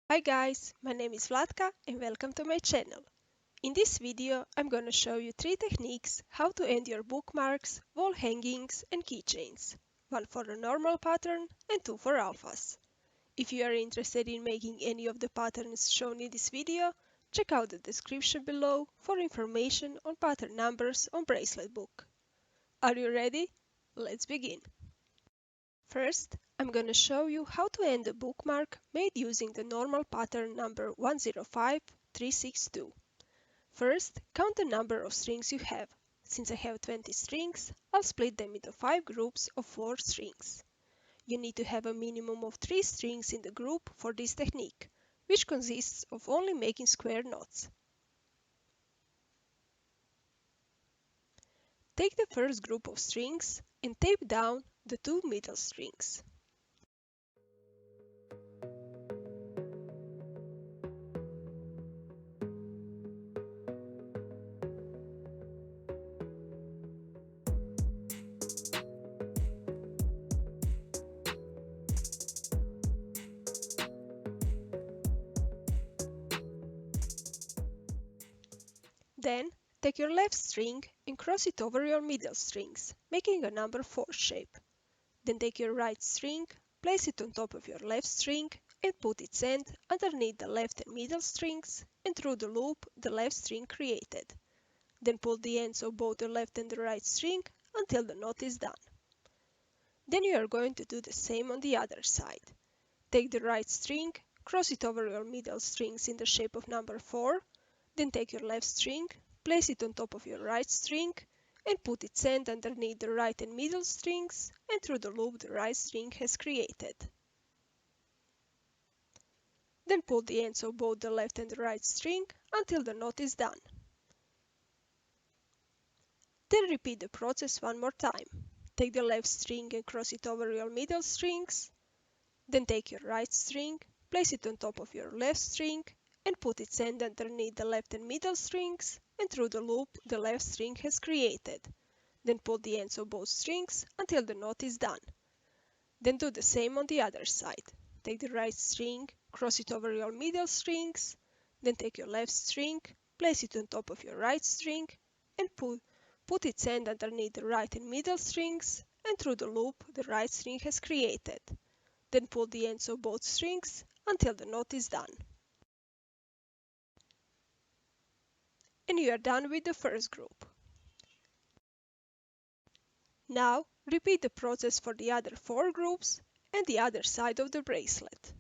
Hi guys, my name is Vlatka and welcome to my channel. In this video I'm gonna show you 3 techniques how to end your bookmarks, wall hangings and keychains. One for a normal pattern and 2 for alphas. If you are interested in making any of the patterns shown in this video, check out the description below for information on pattern numbers on bracelet book. Are you ready? Let's begin. First, I'm gonna show you how to end a bookmark made using the normal pattern number 105362. First, count the number of strings you have. Since I have 20 strings, I'll split them into 5 groups of 4 strings. You need to have a minimum of 3 strings in the group for this technique, which consists of only making square knots. Take the first group of strings and tape down the 2 middle strings. Then, take your left string and cross it over your middle strings, making a number 4 shape. Then take your right string, place it on top of your left string, and put its end underneath the left and middle strings and through the loop the left string created. Then pull the ends of both the left and the right string until the knot is done. Then you are going to do the same on the other side. Take the right string, cross it over your middle strings in the shape of number 4, then take your left string, place it on top of your right string, and put its end underneath the right and middle strings and through the loop the right string has created. Then pull the ends of both the left and the right string until the knot is done. Then repeat the process one more time. Take the left string and cross it over your middle strings, then take your right string, place it on top of your left string, and put its end underneath the left and middle strings and through the loop the left string has created. Then pull the ends of both strings until the knot is done. Then do the same on the other side. Take the right string, cross it over your middle strings, then take your left string, place it on top of your right string, and put its end underneath the right and middle strings and through the loop the right string has created. Then pull the ends of both strings until the knot is done. And you are done with the first group. Now repeat the process for the other 4 groups and the other side of the bracelet.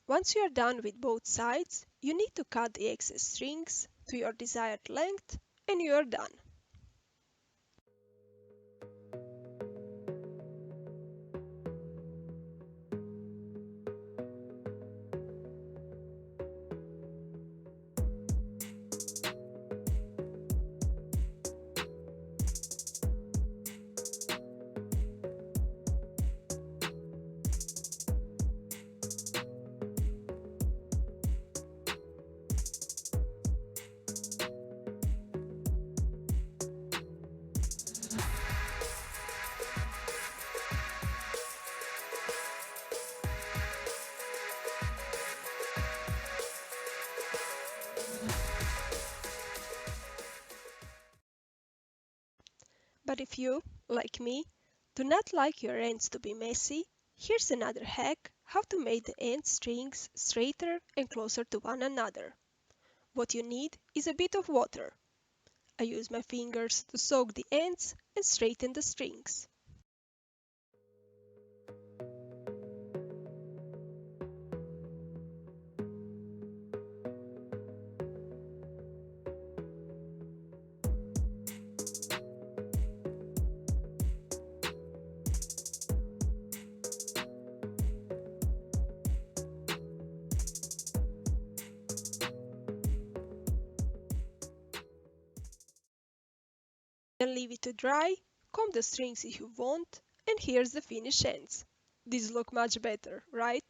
Once you are done with both sides, you need to cut the excess strings to your desired length and you are done. But if you, like me, do not like your ends to be messy, here's another hack how to make the end strings straighter and closer to one another. What you need is a bit of water. I use my fingers to soak the ends and straighten the strings. Then leave it to dry, comb the strings if you want, and here's the finished ends. These look much better, right?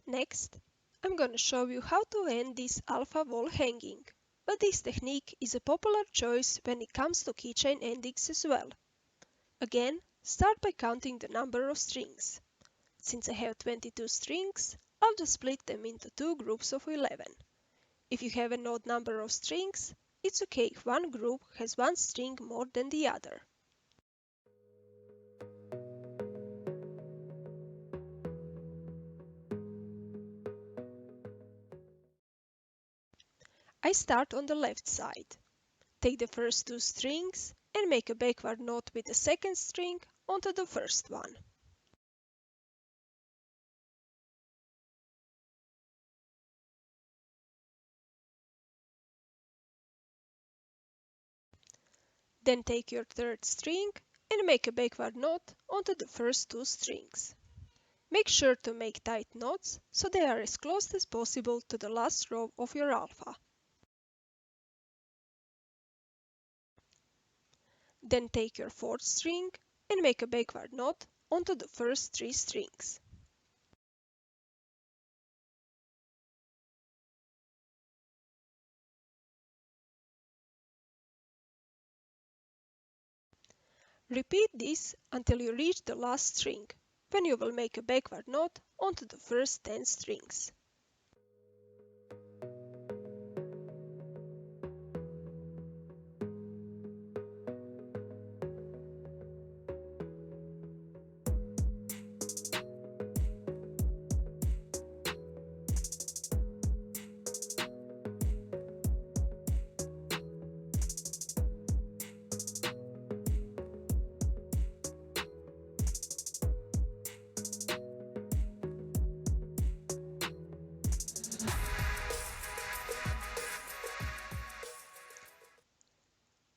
Next, I'm gonna show you how to end this alpha wall hanging. But this technique is a popular choice when it comes to keychain endings as well. Again, start by counting the number of strings. Since I have 22 strings, I'll just split them into two groups of 11. If you have an odd number of strings, it's okay if one group has one string more than the other. I start on the left side. Take the first two strings and make a backward knot with the second string onto the first one. Then take your third string and make a backward knot onto the first two strings. Make sure to make tight knots so they are as close as possible to the last row of your alpha. Then take your fourth string and make a backward knot onto the first three strings. Repeat this until you reach the last string, when you will make a backward knot onto the first 10 strings.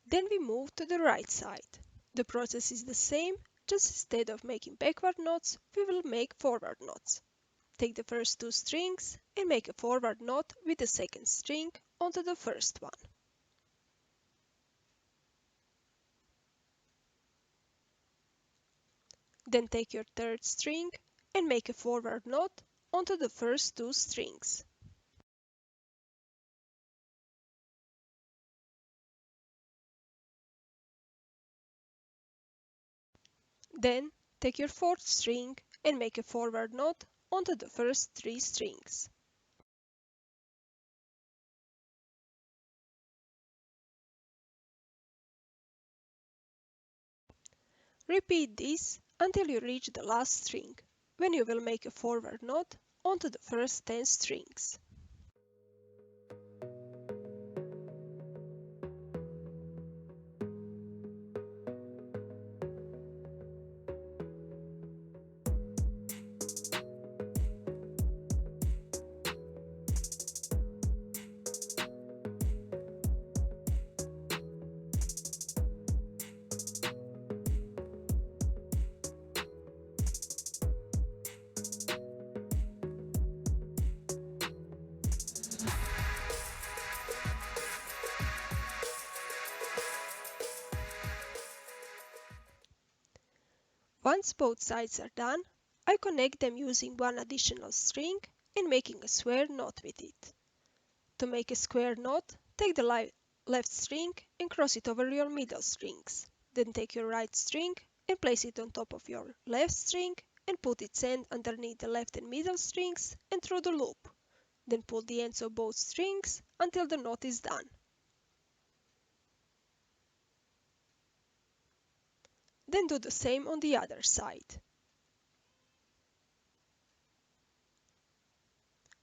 Then we move to the right side. The process is the same, just instead of making backward knots, we will make forward knots. Take the first two strings and make a forward knot with the second string onto the first one. Then take your third string and make a forward knot onto the first two strings. Then take your fourth string and make a forward knot onto the first three strings. Repeat this until you reach the last string, when you will make a forward knot onto the first 10 strings. Once both sides are done, I connect them using one additional string and making a square knot with it. To make a square knot, take the left string and cross it over your middle strings. Then take your right string and place it on top of your left string and put its end underneath the left and middle strings and through the loop. Then pull the ends of both strings until the knot is done. Then do the same on the other side.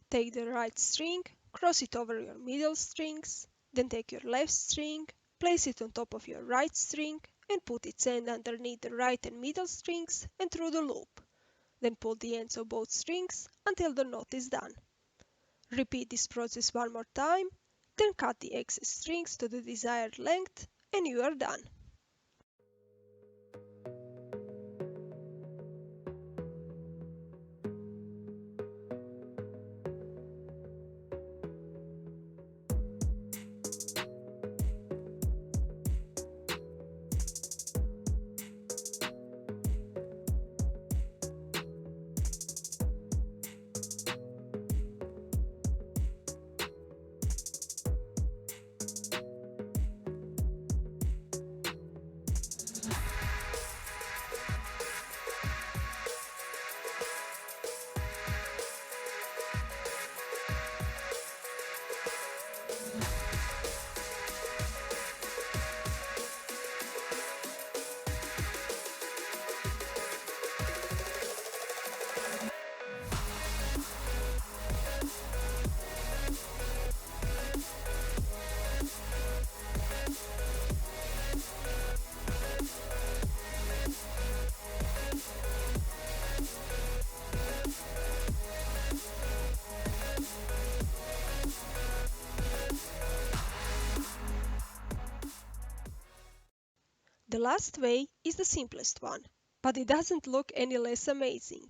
Take the right string, cross it over your middle strings, then take your left string, place it on top of your right string and put its end underneath the right and middle strings and through the loop. Then pull the ends of both strings until the knot is done. Repeat this process one more time, then cut the excess strings to the desired length and you are done. The last way is the simplest one, but it doesn't look any less amazing.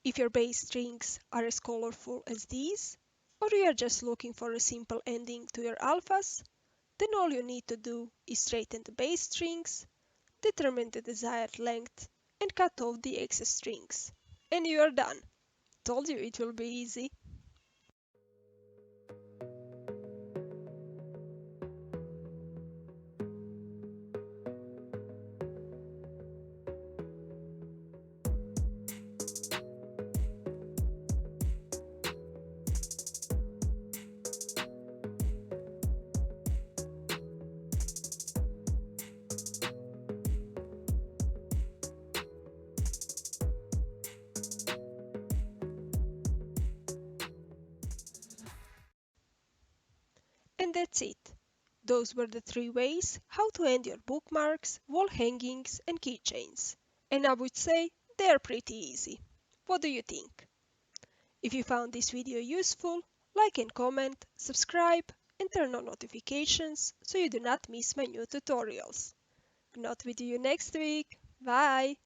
If your bass strings are as colorful as these, or you are just looking for a simple ending to your alphas, then all you need to do is straighten the bass strings, determine the desired length, and cut off the excess strings. And you are done. Told you it will be easy. And that's it. Those were the 3 ways how to end your bookmarks, wall hangings and keychains. And I would say they are pretty easy. What do you think? If you found this video useful, like and comment, subscribe and turn on notifications so you do not miss my new tutorials. Not with you next week. Bye!